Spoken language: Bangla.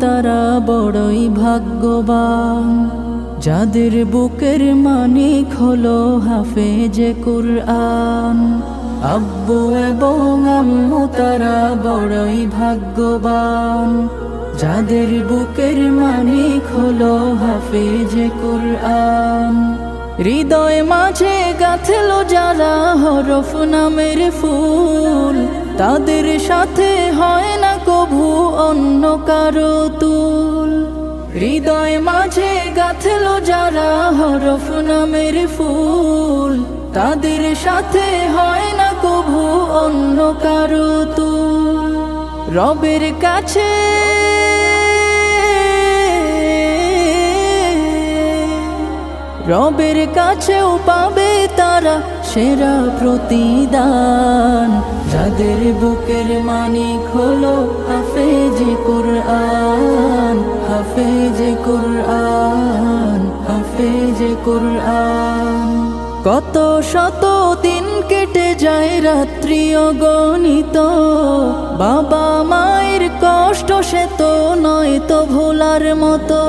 তারা বড়ই ভাগ্যবান, যাদের বুকের মানিক হলো হাফেজে কুরআন। আব্বু এবং আম্মু তারা বড়ই ভাগ্যবান, যাদের বুকের মানিক হলো হাফেজে কুরআন। হৃদয় মাঝে গাঁথলো যারা হরফ নামের ফুল, তাদের সাথে হয় না কভু অন্য কারো তুল। হৃদয় মাঝে গাঁথলো যারা হরফ নামের ফুল, তাদের সাথে হয় না কভু অন্য কারো তুল। রবের কাছে রবের কাছেও পাবে তারা সেরা প্রতিদান, যাদের বুকের মানিক হলো হাফেজে কুরআন, হাফেজে কুরআন, হাফেজে কুরআন। কত শত দিন কেটে যায় রাত্রি অগণিত, বাবা মায়ের কষ্ট সে তো নয় তো ভোলার মতো।